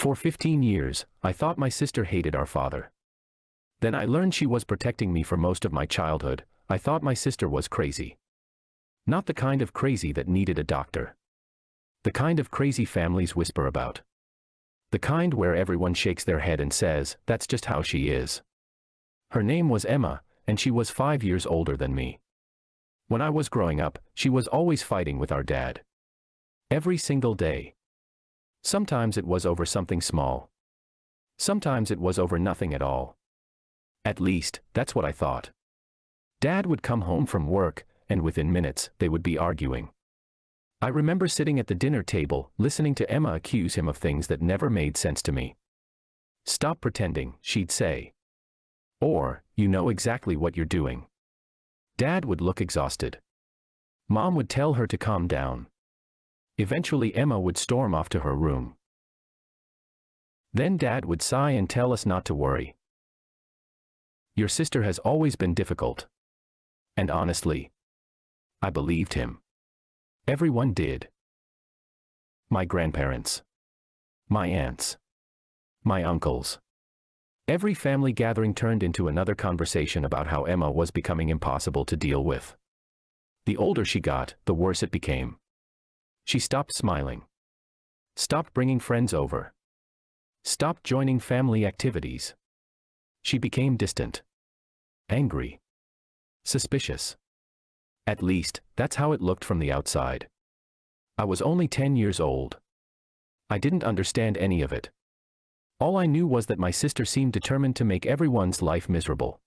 For 15 years, I thought my sister hated our father. Then I learned she was protecting me for most of my childhood. I thought my sister was crazy. Not the kind of crazy that needed a doctor. The kind of crazy families whisper about. The kind where everyone shakes their head and says, that's just how she is. Her name was Emma, and she was 5 years older than me. When I was growing up, she was always fighting with our dad. Every single day. Sometimes it was over something small. Sometimes it was over nothing at all. At least, that's what I thought. Dad would come home from work, and within minutes, they would be arguing. I remember sitting at the dinner table, listening to Emma accuse him of things that never made sense to me. Stop pretending, she'd say. Or, you know exactly what you're doing. Dad would look exhausted. Mom would tell her to calm down. Eventually Emma would storm off to her room. Then Dad would sigh and tell us not to worry. Your sister has always been difficult. And honestly, I believed him. Everyone did. My grandparents. My aunts. My uncles. Every family gathering turned into another conversation about how Emma was becoming impossible to deal with. The older she got, the worse it became. She stopped smiling. Stopped bringing friends over. Stopped joining family activities. She became distant. Angry. Suspicious. At least, that's how it looked from the outside. I was only 10 years old. I didn't understand any of it. All I knew was that my sister seemed determined to make everyone's life miserable.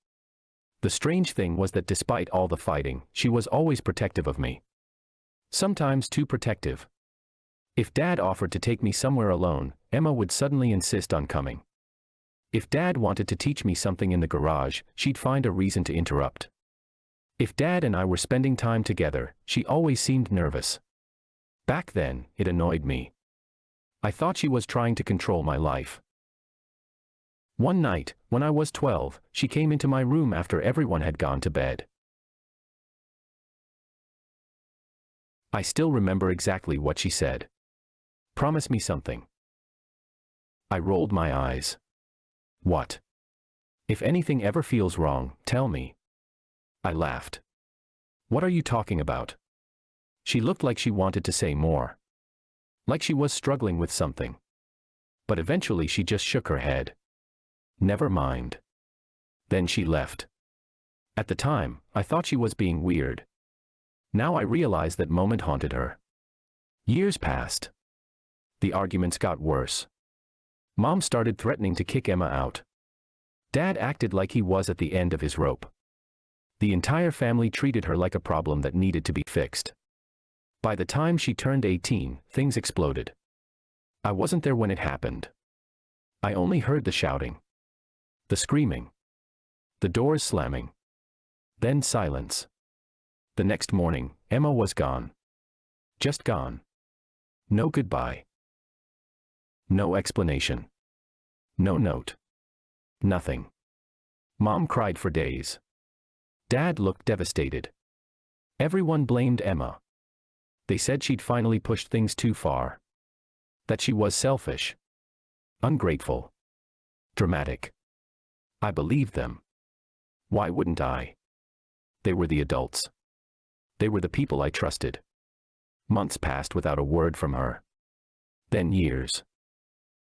The strange thing was that despite all the fighting, she was always protective of me. Sometimes too protective. If Dad offered to take me somewhere alone, Emma would suddenly insist on coming. If Dad wanted to teach me something in the garage, she'd find a reason to interrupt. If Dad and I were spending time together, she always seemed nervous. Back then, it annoyed me. I thought she was trying to control my life. One night, when I was 12, she came into my room after everyone had gone to bed. I still remember exactly what she said. Promise me something. I rolled my eyes. What? If anything ever feels wrong, tell me. I laughed. What are you talking about? She looked like she wanted to say more. Like she was struggling with something. But eventually she just shook her head. Never mind. Then she left. At the time, I thought she was being weird. Now I realize that moment haunted her. Years passed. The arguments got worse. Mom started threatening to kick Emma out. Dad acted like he was at the end of his rope. The entire family treated her like a problem that needed to be fixed. By the time she turned 18, things exploded. I wasn't there when it happened. I only heard the shouting. The screaming. The doors slamming. Then silence. The next morning, Emma was gone. Just gone. No goodbye. No explanation. No note. Nothing. Mom cried for days. Dad looked devastated. Everyone blamed Emma. They said she'd finally pushed things too far. That she was selfish. Ungrateful. Dramatic. I believed them. Why wouldn't I? They were the adults. They were the people I trusted. Months passed without a word from her. Then years.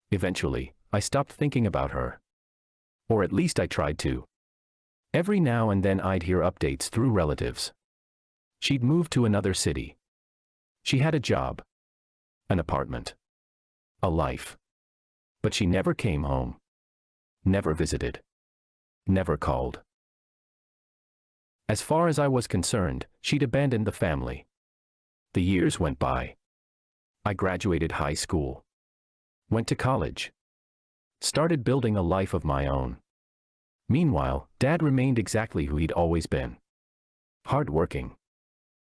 Eventually, I stopped thinking about her. Or at least I tried to. Every now and then I'd hear updates through relatives. She'd moved to another city. She had a job. An apartment. A life. But she never came home. Never visited. Never called. As far as I was concerned, she'd abandoned the family. The years went by. I graduated high school. Went to college. Started building a life of my own. Meanwhile, Dad remained exactly who he'd always been. Hardworking.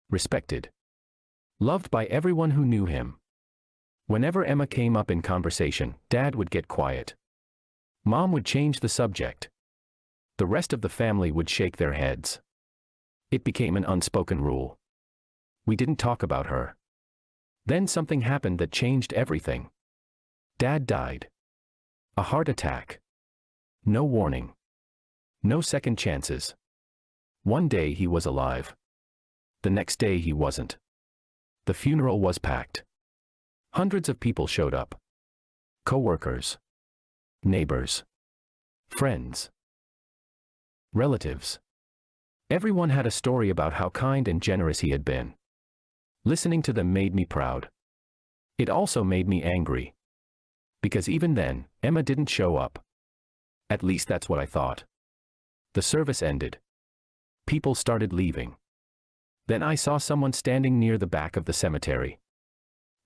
Respected. Loved by everyone who knew him. Whenever Emma came up in conversation, Dad would get quiet. Mom would change the subject. The rest of the family would shake their heads. It became an unspoken rule. We didn't talk about her. Then something happened that changed everything. Dad died. A heart attack. No warning. No second chances. One day he was alive. The next day he wasn't. The funeral was packed. Hundreds of people showed up. Co-workers. Neighbors. Friends. Relatives. Everyone had a story about how kind and generous he had been. Listening to them made me proud. It also made me angry. Because even then, Emma didn't show up. At least that's what I thought. The service ended. People started leaving. Then I saw someone standing near the back of the cemetery.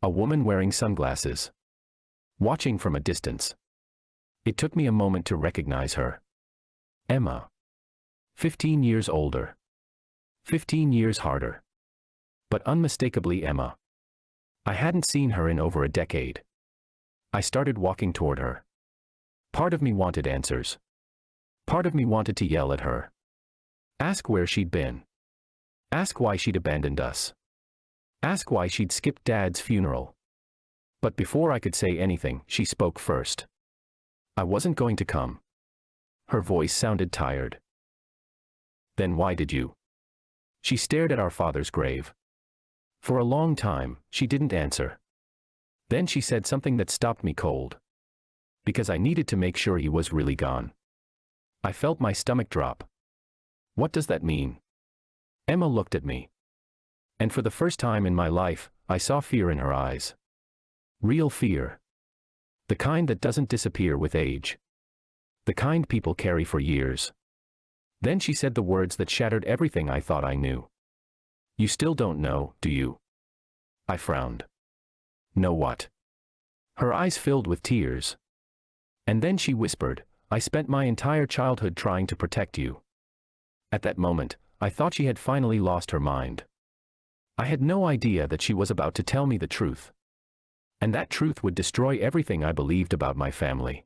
A woman wearing sunglasses. Watching from a distance. It took me a moment to recognize her. Emma. 15 years older. 15 years harder. But unmistakably Emma. I hadn't seen her in over a decade. I started walking toward her. Part of me wanted answers. Part of me wanted to yell at her. Ask where she'd been. Ask why she'd abandoned us. Ask why she'd skipped Dad's funeral. But before I could say anything, she spoke first. I wasn't going to come. Her voice sounded tired. Then why did you? She stared at our father's grave. For a long time, she didn't answer. Then she said something that stopped me cold. Because I needed to make sure he was really gone. I felt my stomach drop. What does that mean? Emma looked at me. And for the first time in my life, I saw fear in her eyes. Real fear. The kind that doesn't disappear with age. The kind people carry for years. Then she said the words that shattered everything I thought I knew. You still don't know, do you? I frowned. Know what? Her eyes filled with tears. And then she whispered, I spent my entire childhood trying to protect you. At that moment, I thought she had finally lost her mind. I had no idea that she was about to tell me the truth. And that truth would destroy everything I believed about my family.